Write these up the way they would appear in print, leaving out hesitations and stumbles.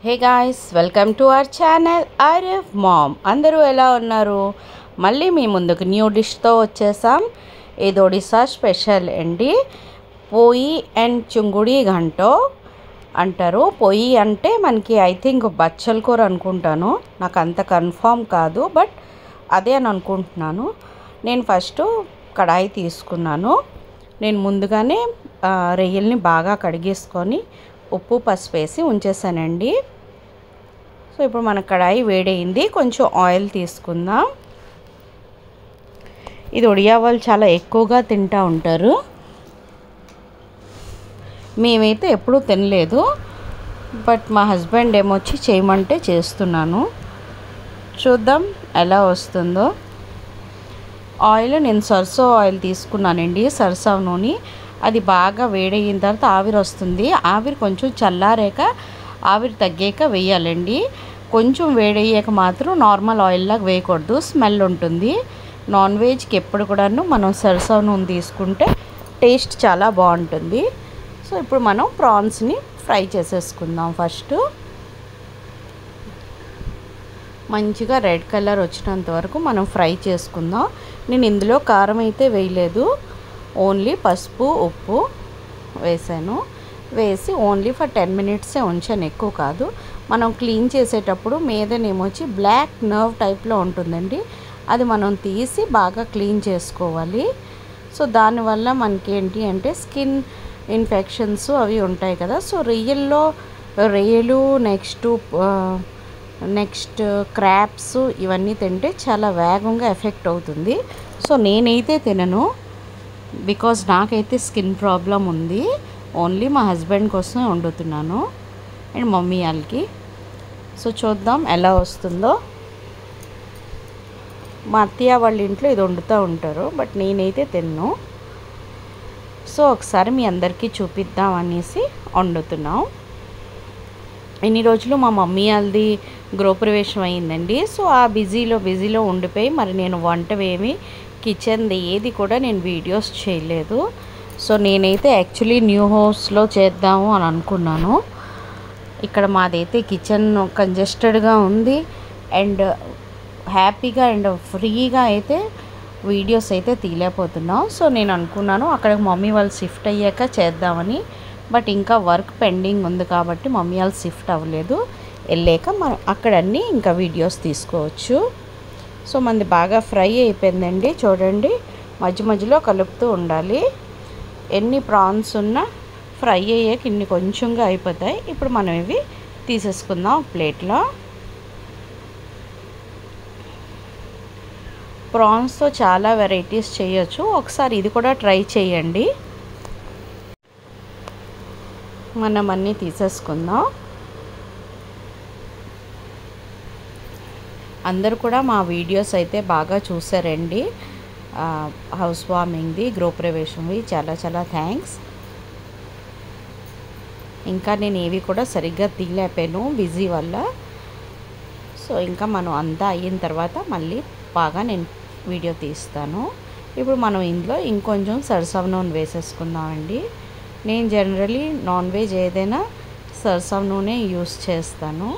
Hey guys, welcome to our channel RF mom. అందరూ ఎలా ఉన్నారు? మళ్ళీ మీ ముందుకు న్యూ డిష్తో వచ్చేసాం. ఇది ఒడిశా స్పెషల్ అండి. పొయ్యి అండ్ చుంగుడి ఘంటో అంటారు. పొయ్యి అంటే మనకి ఐ థింక్ బచ్చల కూర అనుకుంటాను, నాకు అంత కన్ఫామ్ కాదు, బట్ అదే అని అనుకుంటున్నాను. నేను ఫస్ట్ కడాయి తీసుకున్నాను. నేను ముందుగానే రొయ్యల్ని బాగా కడిగేసుకొని ఉప్పు పసుపు వేసి ఉంచేసానండి. సో ఇప్పుడు మన కడాయి వేడైంది, కొంచెం ఆయిల్ తీసుకుందాం. ఇది ఒడియా వాళ్ళు చాలా ఎక్కువగా తింటూ ఉంటారు. మేమైతే ఎప్పుడూ తినలేదు, బట్ మా హస్బెండ్ ఏమొచ్చి చేయమంటే చేస్తున్నాను. చూద్దాం ఎలా వస్తుందో. ఆయిల్ నేను సర్సో ఆయిల్ తీసుకున్నానండి, సరసా నూనె. అది బాగా వేడయిన తర్వాత ఆవిరి వస్తుంది. ఆవిరి కొంచెం చల్లారాక, ఆవిరి తగ్గాక వేయాలండి. కొంచెం వేడయ్యాక మాత్రం నార్మల్ ఆయిల్ లాగా వేయకూడదు, స్మెల్ ఉంటుంది. నాన్ వెజ్కి ఎప్పుడు కూడాను మనం సరసా నూనె తీసుకుంటే టేస్ట్ చాలా బాగుంటుంది. సో ఇప్పుడు మనం ప్రాన్స్ని ఫ్రై చేసేసుకుందాం. ఫస్ట్ మంచిగా రెడ్ కలర్ వచ్చినంత వరకు మనం ఫ్రై చేసుకుందాం. నేను ఇందులో కారం అయితే వేయలేదు, ఓన్లీ పసుపు ఉప్పు వేసాను. వేసి ఓన్లీ ఫర్ 10 మినిట్సే ఉంచాను, ఎక్కువ కాదు. మనం క్లీన్ చేసేటప్పుడు మీదనేమొచ్చి బ్లాక్ నర్వ్ టైప్లో ఉంటుందండి, అది మనం తీసి బాగా క్లీన్ చేసుకోవాలి. సో దానివల్ల మనకి ఏంటి అంటే స్కిన్ ఇన్ఫెక్షన్స్ అవి ఉంటాయి కదా. సో రొయ్యలు నెక్స్ట్ క్రాబ్స్ ఇవన్నీ తింటే చాలా వేగంగా ఎఫెక్ట్ అవుతుంది. సో నేనైతే తినను, బికాజ్ నాకైతే స్కిన్ ప్రాబ్లం ఉంది. ఓన్లీ మా హస్బెండ్ కోసమే వండుతున్నాను అండ్ మమ్మీ వాళ్ళకి. సో చూద్దాం ఎలా వస్తుందో. మా అత్తయ్య వాళ్ళ ఇంట్లో ఇది వండుతూ ఉంటారు, బట్ నేనైతే తిన్ను. సో ఒకసారి మీ అందరికీ చూపిద్దాం అనేసి వండుతున్నాం. ఇన్ని రోజులు మా మమ్మీ వాళ్ళది గృహప్రవేశం అయిందండి. సో ఆ బిజీలో ఉండిపోయి మరి నేను వంటవేమి కిచెన్ది ఏది కూడా నేను వీడియోస్ చేయలేదు. సో నేనైతే యాక్చువల్లీ న్యూ హౌస్లో చేద్దాము అని అనుకున్నాను. ఇక్కడ మాదైతే కిచెన్ కంజెస్టెడ్గా ఉంది అండ్ హ్యాపీగా అండ్ ఫ్రీగా అయితే వీడియోస్ అయితే తీయలేకపోతున్నాం. సో నేను అనుకున్నాను అక్కడ మమ్మీ వాళ్ళు షిఫ్ట్ అయ్యాక చేద్దామని, బట్ ఇంకా వర్క్ పెండింగ్ ఉంది కాబట్టి మమ్మీ వాళ్ళు షిఫ్ట్ అవ్వలేదు. వెళ్ళాక మనం అక్కడన్నీ ఇంకా వీడియోస్ తీసుకోవచ్చు. సో మనది బాగా ఫ్రై అయిపోయిందండి, చూడండి. మధ్యలో కలుపుతూ ఉండాలి. ఎన్ని ప్రాన్స్ ఉన్నా ఫ్రై అయ్యాక ఇన్ని కొంచెంగా అయిపోతాయి. ఇప్పుడు మనం ఇవి తీసేసుకుందాం ప్లేట్లో. ప్రాన్స్తో చాలా వెరైటీస్ చేయొచ్చు, ఒకసారి ఇది కూడా ట్రై చేయండి. మనం అన్నీ తీసేసుకుందాం. అందరు కూడా మా వీడియోస్ అయితే బాగా చూసారండి. హౌస్ వార్మింగ్ది, గృహప్రవేశంవి చాలా చాలా థ్యాంక్స్. ఇంకా నేను ఏవి కూడా సరిగ్గా తీయలేకపోయాను బిజీ వల్ల. సో ఇంకా మనం అంతా అయిన తర్వాత మళ్ళీ బాగా నేను వీడియో తీస్తాను. ఇప్పుడు మనం ఇందులో ఇంకొంచెం సరసా నూనె వేసేసుకుందామండి. నేను జనరలీ నాన్ వెజ్ ఏదైనా సరసా నూనె యూస్ చేస్తాను,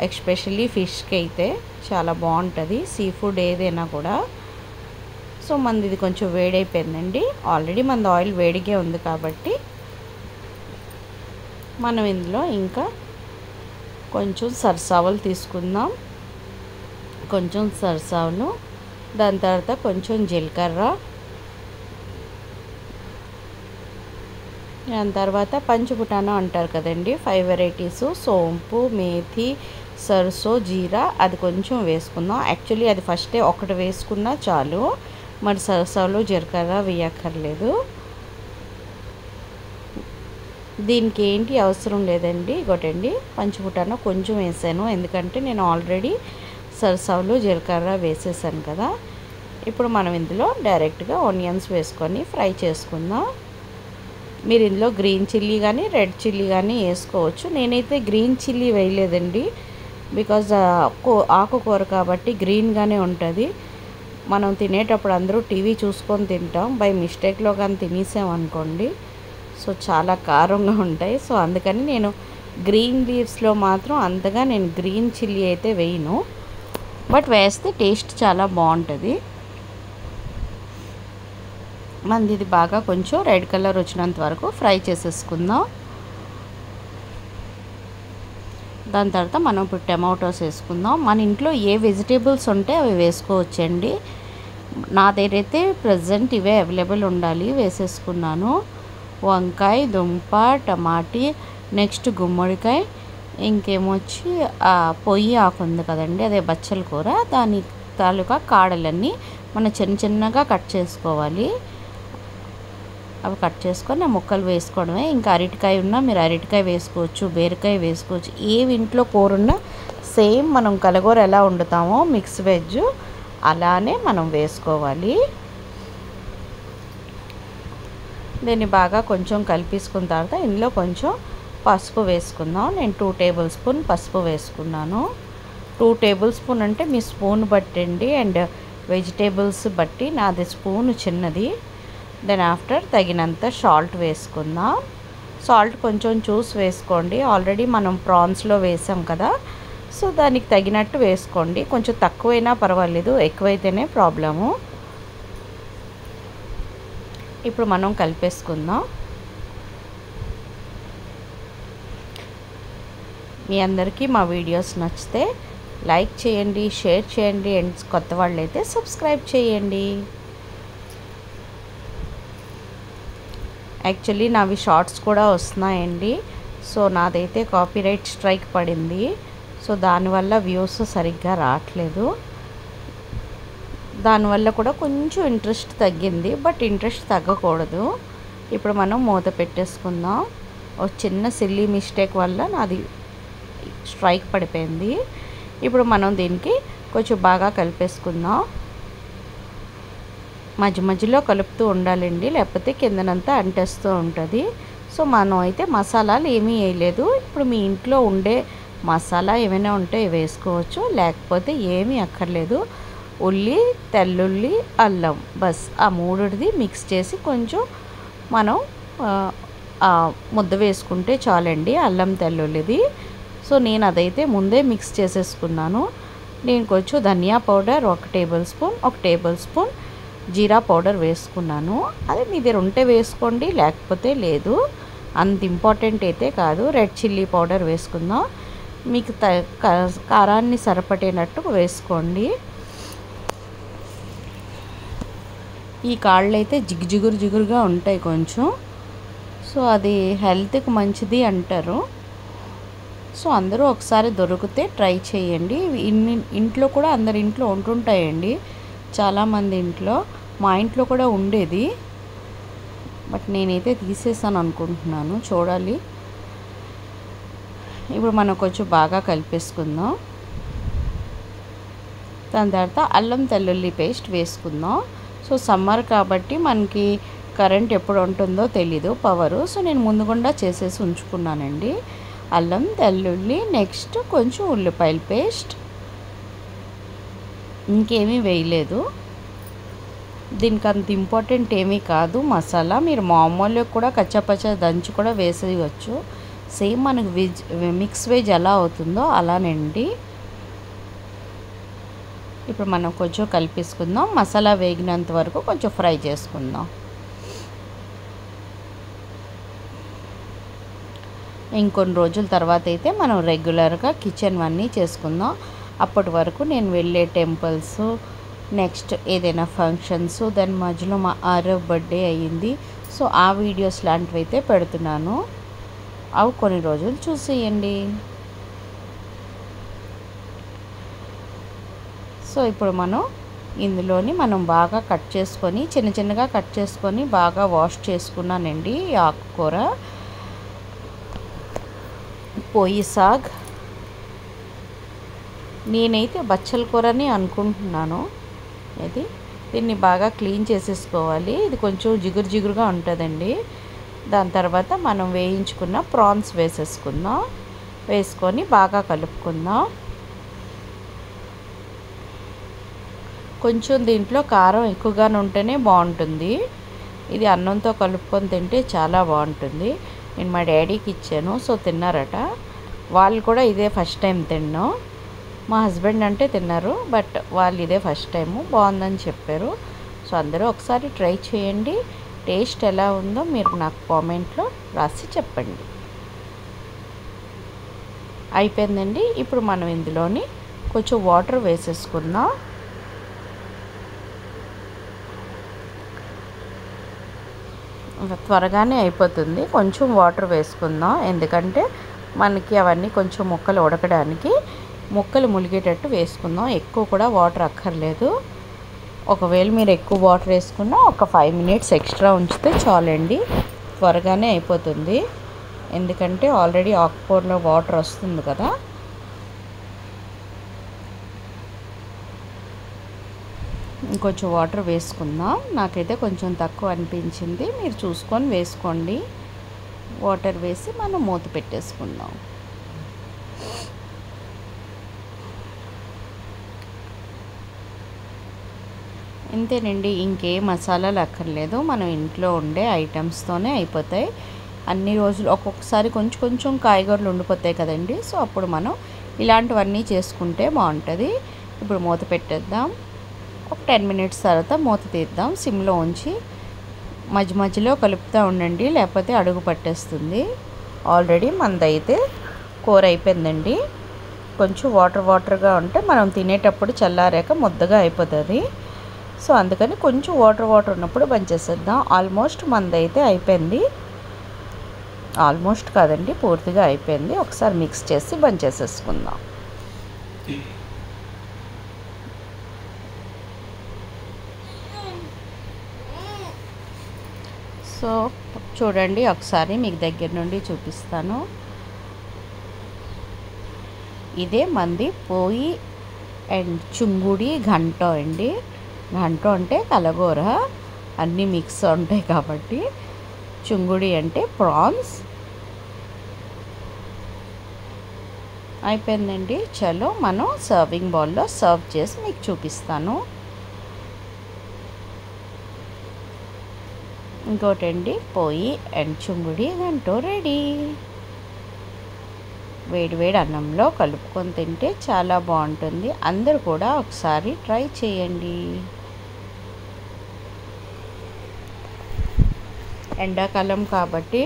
ఎస్పెషల్లీ ఫిష్కి అయితే చాలా బాగుంటుంది, సీ ఫుడ్ ఏదైనా కూడా. సో మనది ఇది కొంచెం వేడైపోయిందండి. ఆల్రెడీ మనది ఆయిల్ వేడిగా ఉంది కాబట్టి మనం ఇందులో ఇంకా కొంచెం సరసావలు తీసుకుందాం. కొంచెం సరసావలు, దాని తర్వాత కొంచెం జీలకర్ర, దాని తర్వాత పంచపుటానా అంటారు కదండి, 5 వెరైటీసు, సోంపు, మేథి, సరసో, జీరా, అది కొంచెం వేసుకుందాం. యాక్చువల్లీ అది ఫస్టే ఒకటి వేసుకున్నా చాలు, మరి సరసాలు జీలకర్ర వేయక్కర్లేదు. దీనికి ఏంటి అవసరం లేదండి. ఇంకోటండి, పంచపుటానా కొంచెం వేసాను, ఎందుకంటే నేను ఆల్రెడీ సరసాలు జీలకర్ర వేసేసాను కదా. ఇప్పుడు మనం ఇందులో డైరెక్ట్గా ఆనియన్స్ వేసుకొని ఫ్రై చేసుకుందాం. మీరు ఇందులో గ్రీన్ చిల్లీ కానీ రెడ్ చిల్లీ కానీ వేసుకోవచ్చు. నేనైతే గ్రీన్ చిల్లీ వేయలేదండి, బికాజ్ ఆకుకూర కాబట్టి గ్రీన్గానే ఉంటుంది. మనం తినేటప్పుడు అందరూ టీవీ చూసుకొని తింటాం, బై మిస్టేక్లో కానీ తినేసామనుకోండి సో చాలా కారంగా ఉంటాయి. సో అందుకని నేను గ్రీన్ లీవ్స్లో మాత్రం అంతగా నేను గ్రీన్ చిల్లీ అయితే వేయను, బట్ వేస్తే టేస్ట్ చాలా బాగుంటుంది. మనది ఇది బాగా కొంచెం రెడ్ కలర్ వచ్చినంత వరకు ఫ్రై చేసేసుకుందాం. దాని తర్వాత మనం ఇప్పుడు టమాటోస్ వేసుకుందాం. మన ఇంట్లో ఏ వెజిటేబుల్స్ ఉంటే అవి వేసుకోవచ్చండి. నా దగ్గర అయితే ప్రజెంట్ ఇవే అవైలబుల్ ఉండాలి, వేసేసుకున్నాను. వంకాయ, దుంప, టమాటీ, నెక్స్ట్ గుమ్మడికాయ, ఇంకేమొచ్చి పొయ్యి ఆకు ఉంది కదండి, అదే బచ్చల కూర, దాని తాలూకా కాడలన్నీ మనం చిన్న చిన్నగా కట్ చేసుకోవాలి. అవి కట్ చేసుకొని ముక్కలు వేసుకోవడమే. ఇంకా అరటికాయ ఉన్నా మీరు అరటికాయ వేసుకోవచ్చు, బీరకాయ వేసుకోవచ్చు. ఏవి ఇంట్లో కూర ఉన్నా సేమ్ మనం కలగూర ఎలా వండుతామో మిక్స్ వెజ్ అలానే మనం వేసుకోవాలి. దీన్ని బాగా కొంచెం కలిపేసుకున్న తర్వాత ఇందులో కొంచెం పసుపు వేసుకుందాం. నేను 2 టేబుల్ స్పూన్ పసుపు వేసుకున్నాను. 2 టేబుల్ స్పూన్ అంటే మీ స్పూన్ బట్టండి అండ్ వెజిటేబుల్స్ బట్టి. నాది స్పూన్ చిన్నది. దెన్ ఆఫ్టర్ తగినంత సాల్ట్ వేసుకుందాం. సాల్ట్ కొంచెం చూసి వేసుకోండి, ఆల్రెడీ మనం ప్రాన్స్లో వేసాం కదా, సో దానికి తగినట్టు వేసుకోండి. కొంచెం తక్కువైనా పర్వాలేదు, ఎక్కువైతేనే ప్రాబ్లము. ఇప్పుడు మనం కలిపేసుకుందాం. మీ అందరికీ మా వీడియోస్ నచ్చితే లైక్ చేయండి, షేర్ చేయండి అండ్ కొత్త వాళ్ళైతే సబ్స్క్రైబ్ చేయండి. యాక్చువల్లీ నావి షార్ట్స్ కూడా వస్తున్నాయండి. సో నాదైతే కాపీరైట్ స్ట్రైక్ పడింది, సో దానివల్ల వ్యూస్ సరిగ్గా రావట్లేదు. దానివల్ల కూడా కొంచెం ఇంట్రెస్ట్ తగ్గింది, బట్ ఇంట్రెస్ట్ తగ్గకూడదు. ఇప్పుడు మనం మూత పెట్టేసుకుందాం. ఒక చిన్న సిల్లీ మిస్టేక్ వల్ల నాది స్ట్రైక్ పడిపోయింది. ఇప్పుడు మనం దీనికి కొంచెం బాగా కలిపేసుకుందాం. మధ్య మధ్యలో కలుపుతూ ఉండాలండి, లేకపోతే కిందనంతా అంటేస్తూ ఉంటుంది. సో మనం అయితే మసాలాలు ఏమీ వేయలేదు. ఇప్పుడు మీ ఇంట్లో ఉండే మసాలా ఏమైనా ఉంటే వేసుకోవచ్చు, లేకపోతే ఏమీ అక్కర్లేదు. ఉల్లి, తెల్లుల్లి, అల్లం, బస్ ఆ మూడుది మిక్స్ చేసి కొంచెం మనం ముద్ద వేసుకుంటే చాలండి, అల్లం తెల్లుల్లిది. సో నేను అదైతే ముందే మిక్స్ చేసేసుకున్నాను. నేను కొంచెం ధనియా powder 1 tablespoon, 1 tablespoon జీరా పౌడర్ వేసుకున్నాను. అది మీ దగ్గర ఉంటే వేసుకోండి, లేకపోతే లేదు. అంత ఇంపార్టెంట్ అయితే కాదు. రెడ్ చిల్లీ పౌడర్ వేసుకుందాం. మీకు కారాన్ని సరిపడేటట్టు వేసుకోండి. ఈ కాళ్ళు అయితే జిగురుగా ఉంటాయి కొంచెం, సో అది హెల్త్కి మంచిది అంటారు. సో అందరూ ఒకసారి దొరికితే ట్రై చేయండి. ఇంట్లో కూడా అందరి ఇంట్లో ఉంటుంటాయండి, చాలామంది ఇంట్లో. మా ఇంట్లో కూడా ఉండేది, బట్ నేనైతే తీసేసాను అనుకుంటున్నాను, చూడాలి. ఇప్పుడు మనం కొంచెం బాగా కలిపేసుకుందాం. దాని తర్వాత అల్లం తెల్లుల్లి పేస్ట్ వేసుకుందాం. సో సమ్మర్ కాబట్టి మనకి కరెంట్ ఎప్పుడు ఉంటుందో తెలీదు, పవరు. సో నేను ముందుగుండా చేసేసి ఉంచుకున్నానండి. అల్లం తెల్లుల్లి, నెక్స్ట్ కొంచెం ఉల్లిపాయల పేస్ట్, ఇంకేమీ వేయలేదు. దీనికి అంత ఇంపార్టెంట్ ఏమీ కాదు మసాలా. మీరు మామూలుగా కూడా కచ్చాపచ్చా దంచి కూడా వేసేయచ్చు. సేమ్ మనకు మిక్స్ వెజ్ ఎలా అవుతుందో అలానండి. ఇప్పుడు మనం కొంచెం కలిపేసుకుందాం. మసాలా వేగినంత వరకు కొంచెం ఫ్రై చేసుకుందాం. ఇంకొన్ని రోజుల తర్వాత అయితే మనం రెగ్యులర్గా కిచెన్ అన్నీ చేసుకుందాం. అప్పటి వరకు నేను వెళ్ళే టెంపుల్స్, నెక్స్ట్ ఏదైనా ఫంక్షన్స్, దాని మధ్యలో మా ఆరవ్ బర్త్డే అయ్యింది. సో ఆ వీడియోస్ లాంటివి అయితే పెడుతున్నాను, అవి కొన్ని రోజులు చూసేయండి. సో ఇప్పుడు మనం ఇందులోని మనం బాగా కట్ చేసుకొని చిన్నగా కట్ చేసుకొని బాగా వాష్ చేసుకున్నానండి. ఈ ఆకుకూర పొయ్యి సాగ్, నేనైతే బచ్చల కూరని అనుకుంటున్నాను. దీన్ని బాగా క్లీన్ చేసేసుకోవాలి. ఇది కొంచెం జిగురుగా ఉంటుందండి. దాని తర్వాత మనం వేయించుకున్న ప్రాన్స్ వేసేసుకుందాం. వేసుకొని బాగా కలుపుకుందాం. కొంచెం దీంట్లో కారం ఎక్కువగానే ఉంటేనే బాగుంటుంది. ఇది అన్నంతో కలుపుకొని తింటే చాలా బాగుంటుంది. నేను మా డాడీకి ఇచ్చాను. సో తిన్నారట. వాళ్ళు కూడా ఇదే ఫస్ట్ టైం తిన్నాం. మా హస్బెండ్ అంటే తిన్నారు, బట్ వాళ్ళు ఇదే ఫస్ట్ టైము. బాగుందని చెప్పారు. సో అందరూ ఒకసారి ట్రై చేయండి. టేస్ట్ ఎలా ఉందో మీరు నాకు కామెంట్లో రాసి చెప్పండి. అయిపోయిందండి. ఇప్పుడు మనం ఇందులోని కొంచెం వాటర్ వేసేసుకుందాం. త్వరగానే అయిపోతుంది. కొంచెం వాటర్ వేసుకుందాం, ఎందుకంటే మనకి అవన్నీ కొంచెం ముక్కలు ఉడకడానికి ముక్కలు ములిగేటట్టు వేసుకుందాం. ఎక్కువ కూడా వాటర్ అక్కర్లేదు. ఒకవేళ మీరు ఎక్కువ వాటర్ వేసుకున్నా ఒక 5 మినిట్స్ ఎక్స్ట్రా ఉంచితే చాలండి. త్వరగానే అయిపోతుంది, ఎందుకంటే ఆల్రెడీ ఆకుకూరలో వాటర్ వస్తుంది కదా. ఇంకొంచెం వాటర్ వేసుకుందాం. నాకైతే కొంచెం తక్కువ అనిపించింది, మీరు చూసుకొని వేసుకోండి. వాటర్ వేసి మనం మూత పెట్టేసుకుందాం. ఇంతేనండి, ఇంకే మసాలాలు అక్కర్లేదు. మనం ఇంట్లో ఉండే ఐటమ్స్తోనే అయిపోతాయి. అన్ని రోజులు ఒక్కొక్కసారి కొంచెం కొంచెం కాయగూరలు ఉండిపోతాయి కదండి. సో అప్పుడు మనం ఇలాంటివన్నీ చేసుకుంటే బాగుంటుంది. ఇప్పుడు మూత పెట్టేద్దాం. ఒక 10 మినిట్స్ తర్వాత మూత తీద్దాం. సిమ్లో ఉంచి మధ్య మధ్యలో కలుపుతూ ఉండండి, లేకపోతే అడుగు పట్టేస్తుంది. ఆల్రెడీ మనదైతే కూర అయిపోయిందండి. కొంచెం వాటర్గా ఉంటే మనం తినేటప్పుడు చల్లారాక ముద్దగా అయిపోతుంది. సో అందుకని కొంచెం వాటర్ ఉన్నప్పుడు బంచేసేద్దాం. ఆల్మోస్ట్ మనదైతే అయిపోయింది. ఆల్మోస్ట్ కాదండి, పూర్తిగా అయిపోయింది. ఒకసారి మిక్స్ చేసి బంచేసేసుకుందాం. సో చూడండి, ఒకసారి మీకు దగ్గర నుండి చూపిస్తాను. ఇదే మంది పోయి అండ్ చుంగుడి ఘంటో అండి. ఘంటో అంటే కలగూర, అన్నీ మిక్స్ ఉంటాయి కాబట్టి. చుంగుడి అంటే ప్రాన్స్. అయిపోయిందండి. చలో మనం సర్వింగ్ బౌల్లో సర్వ్ చేసి మీకు చూపిస్తాను. ఇంకోటండి, పోయి అండ్ చుంగుడి ఘంటో రెడీ. వేడివేడి అన్నంలో కలుపుకొని తింటే చాలా బాగుంటుంది. అందరూ కూడా ఒకసారి ట్రై చేయండి. ఎండాకాలం కాబట్టి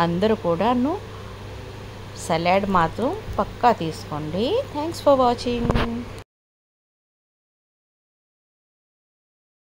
అందరూ కూడాను సలాడ్ మాత్రం పక్కా తీసుకోండి. Thanks for watching.